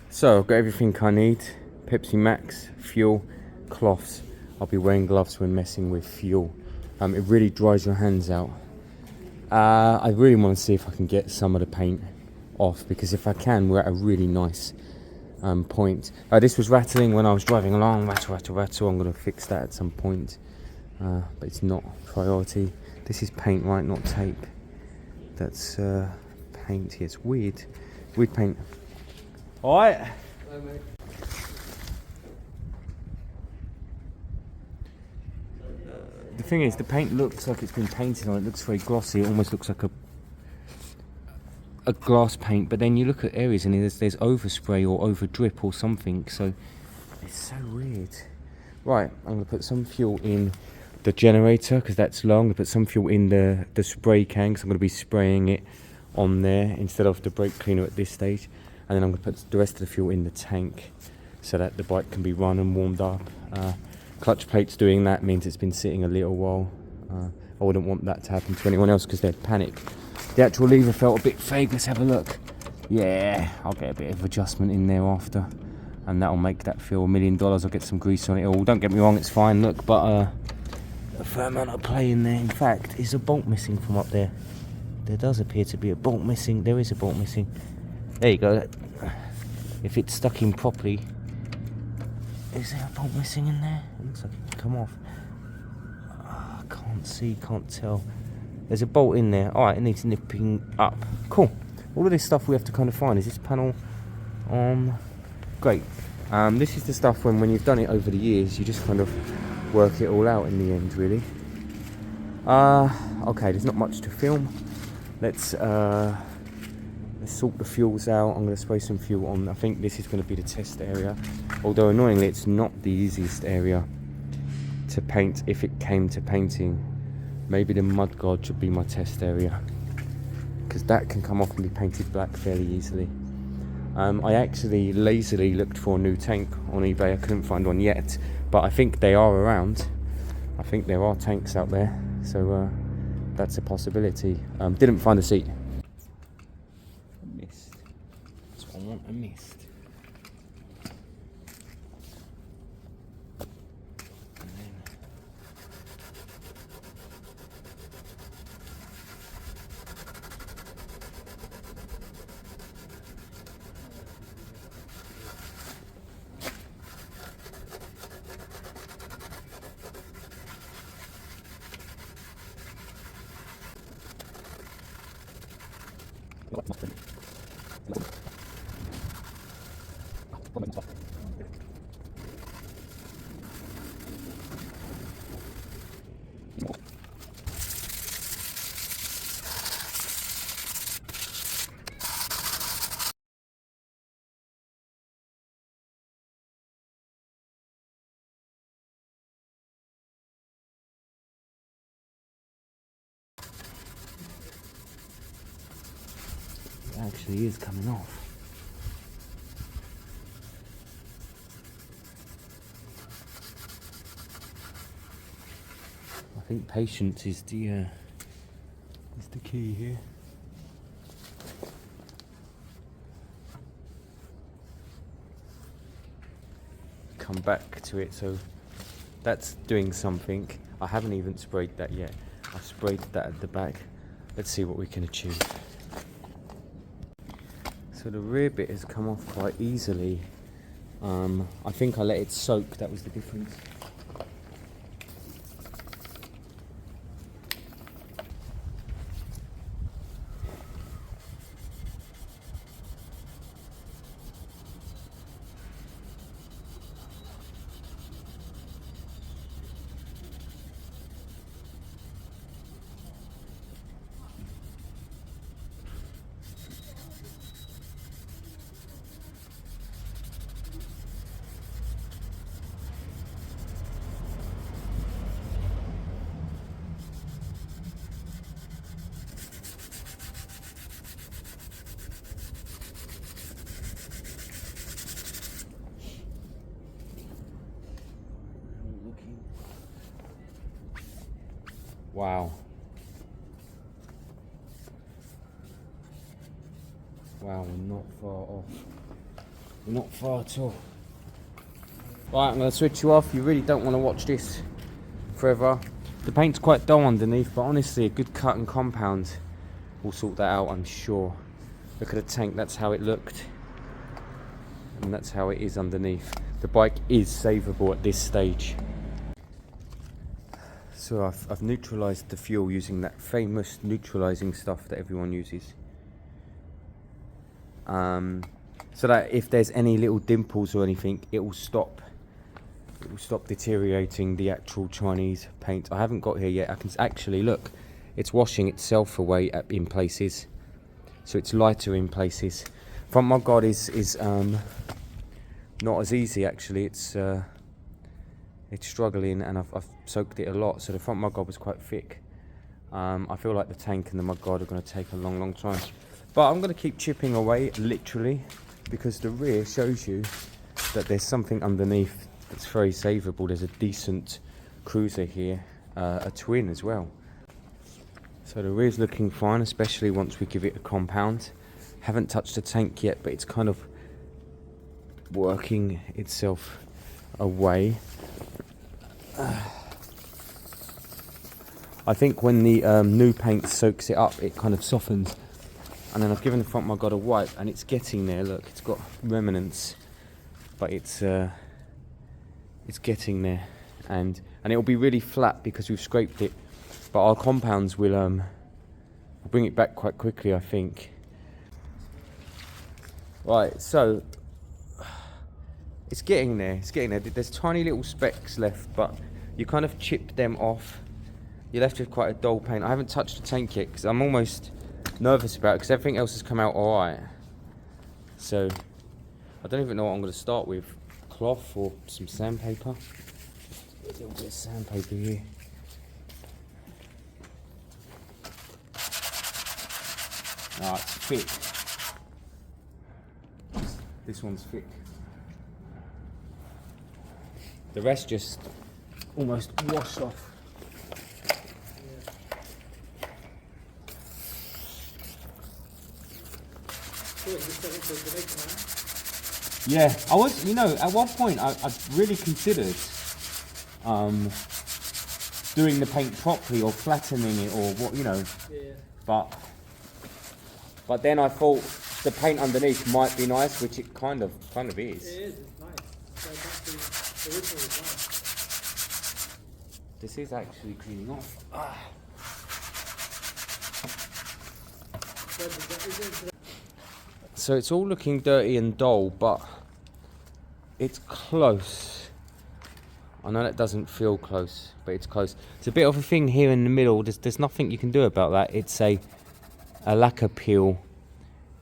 So I've got everything I need. Pepsi Max, fuel, cloths. I'll be wearing gloves when messing with fuel. It really dries your hands out. I really want to see if I can get some of the paint off, because if I can, we're at a really nice point. This was rattling when I was driving along. Rattle, rattle, rattle. I'm going to fix that at some point, but it's not priority. This is paint, right? Not tape. That's paint here. It's weird paint. All right. Hello, mate. The thing is, the paint looks like it's been painted on. It looks very glossy. It almost looks like a glass paint. But then you look at areas and there's overspray or over drip or something. So it's so weird. Right, I'm going to put some fuel in the generator because that's low. I'm going to put some fuel in the spray can because I'm going to be spraying it on there instead of the brake cleaner at this stage. And then I'm going to put the rest of the fuel in the tank so that the bike can be run and warmed up. Clutch plates doing that means it's been sitting a little while. I wouldn't want that to happen to anyone else because they'd panic. The actual lever felt a bit fake. Let's have a look. Yeah, I'll get a bit of adjustment in there after, and that'll make that feel $1 million. I'll get some grease on it all. Don't get me wrong, it's fine. Look, but a fair amount of play in there. In fact, is a bolt missing from up there? There does appear to be a bolt missing. There is a bolt missing. There you go. If it's stuck in properly. Is there a bolt missing in there? It looks like it can come off. I can't see, can't tell. There's a bolt in there. Alright, it needs nipping up. Cool. All of this stuff we have to kind of find. Is this panel on? Great. This is the stuff when you've done it over the years, you just kind of work it all out in the end, really. Okay, there's not much to film. Let's sort the fuels out. I'm going to spray some fuel on. I think this is going to be the test area, although annoyingly it's not the easiest area to paint if it came to painting. Maybe the mudguard should be my test area because that can come off and be painted black fairly easily. I actually lazily looked for a new tank on eBay. I couldn't find one yet, but I think they are around. I think there are tanks out there, so that's a possibility. Didn't find a seat. I want a mist. And then it actually is coming off. I think patience is the key here. Come back to it, so that's doing something. I haven't even sprayed that yet. I sprayed that at the back. Let's see what we can achieve. So the rear bit has come off quite easily. I think I let it soak, that was the difference. Wow. Wow, we're not far off. We're not far at all. Right, I'm going to switch you off. You really don't want to watch this forever. The paint's quite dull underneath, but honestly, a good cut and compound will sort that out, I'm sure. Look at the tank, that's how it looked. And that's how it is underneath. The bike is savable at this stage. So I've neutralised the fuel using that famous neutralising stuff that everyone uses. So that if there's any little dimples or anything, it will stop deteriorating the actual Chinese paint. I haven't got here yet. I can actually look, it's washing itself away in places, so it's lighter in places. Front mudguard is not as easy actually. It's struggling, and I've soaked it a lot, so the front mudguard was quite thick. I feel like the tank and the mudguard are going to take a long time, but I'm going to keep chipping away literally, because the rear shows you that there's something underneath that's very savable. There's a decent cruiser here, a twin as well. So the rear's looking fine, especially once we give it a compound. Haven't touched the tank yet, but it's kind of working itself away. I think when the new paint soaks it up, it kind of softens. And then I've given the front mudguard a wipe, and it's getting there. Look, it's got remnants, but it's getting there, and it'll be really flat because we've scraped it. But our compounds will bring it back quite quickly, I think. Right, so it's getting there. It's getting there. There's tiny little specks left, but you kind of chip them off. You're left with quite a dull paint. I haven't touched the tank yet because I'm almost nervous about it, because everything else has come out alright. So I don't even know what I'm going to start with. Cloth or some sandpaper. A little bit of sandpaper here. Ah, it's thick. This one's thick. The rest just almost washed off. Yeah, I was, at one point I really considered doing the paint properly or flattening it or what, Yeah. But then I thought the paint underneath might be nice, which it kind of is. It is, it's nice. So the original is nice. This is actually cleaning off. So it's all looking dirty and dull, but it's close. I know that doesn't feel close, but it's close. It's a bit of a thing here in the middle. There's nothing you can do about that. It's a lacquer peel.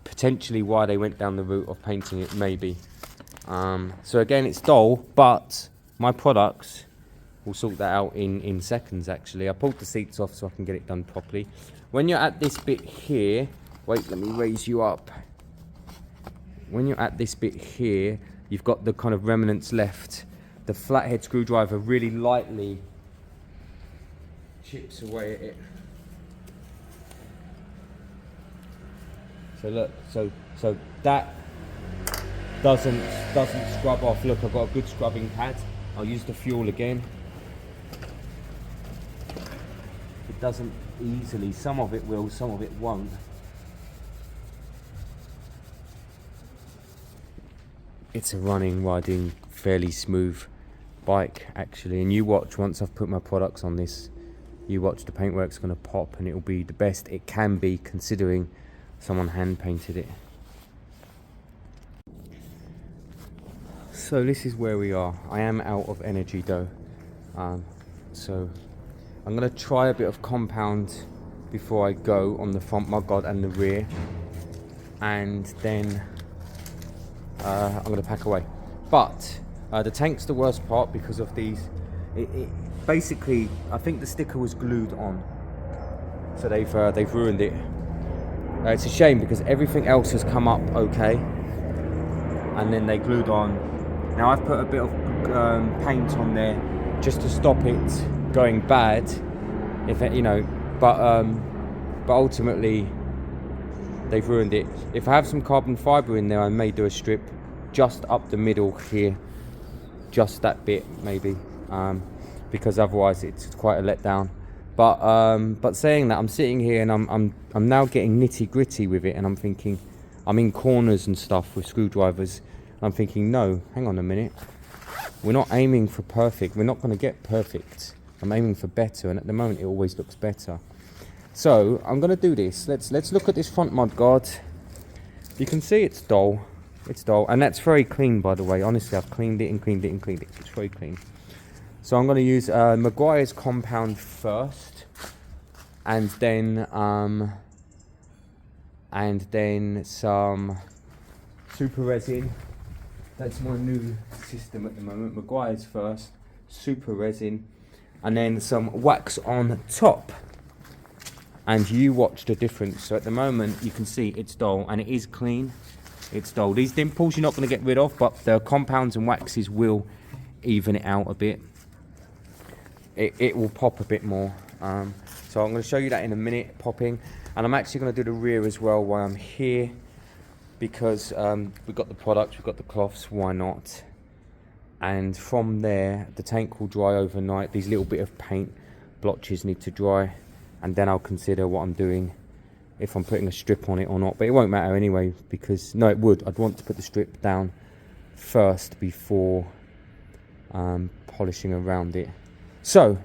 Potentially why they went down the route of painting it, maybe. So again, it's dull, but my products will sort that out in seconds, actually. I pulled the seats off so I can get it done properly. When you're at this bit here, wait, let me raise you up. When you're at this bit here, you've got the kind of remnants left. The flathead screwdriver really lightly chips away at it. So look, so that doesn't scrub off. Look, I've got a good scrubbing pad. I'll use the fuel again. It doesn't easily. Some of it will, some of it won't. It's a running, riding, fairly smooth bike actually, and you watch, once I've put my products on this, you watch, the paintwork's going to pop and it'll be the best it can be considering someone hand painted it. So this is where we are. I am out of energy though, so I'm going to try a bit of compound before I go on the front mudguard and the rear, and then I'm going to pack away. But the tank's the worst part because of these. It basically, I think the sticker was glued on, so they've ruined it. It's a shame because everything else has come up okay, and then they glued on. Now I've put a bit of paint on there just to stop it going bad, if it, but ultimately they've ruined it. If I have some carbon fibre in there, I may do a strip just up the middle here, just that bit maybe, because otherwise it's quite a letdown. But saying that, I'm sitting here and I'm now getting nitty gritty with it, and I'm thinking, I'm in corners and stuff with screwdrivers. I'm thinking, no, hang on a minute. We're not aiming for perfect. We're not going to get perfect. I'm aiming for better, and at the moment it always looks better. So I'm going to do this. Let's look at this front mud guard. You can see it's dull. It's dull, and that's very clean, by the way. Honestly, I've cleaned it and cleaned it and cleaned it. It's very clean. So I'm going to use Maguire's compound first, and then some super resin. That's my new system at the moment. Maguire's first, super resin, and then some wax on top. And you watch the difference. So at the moment you can see it's dull, and it is clean. It's dull. These dimples you're not going to get rid of, but the compounds and waxes will even it out a bit. It will pop a bit more. So I'm going to show you that in a minute, popping. And I'm actually going to do the rear as well while I'm here, because we've got the products, we've got the cloths, why not? And from there, the tank will dry overnight. These little bit of paint blotches need to dry, and then I'll consider what I'm doing, if I'm putting a strip on it or not. But it won't matter anyway, because, no, it would. I'd want to put the strip down first before polishing around it. So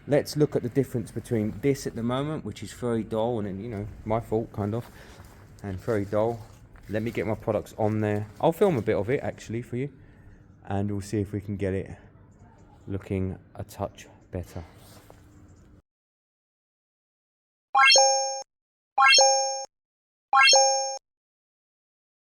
let's look at the difference between this at the moment, which is very dull, and then, you know, my fault kind of, and very dull. Let me get my products on there. I'll film a bit of it actually for you, and we'll see if we can get it looking a touch better.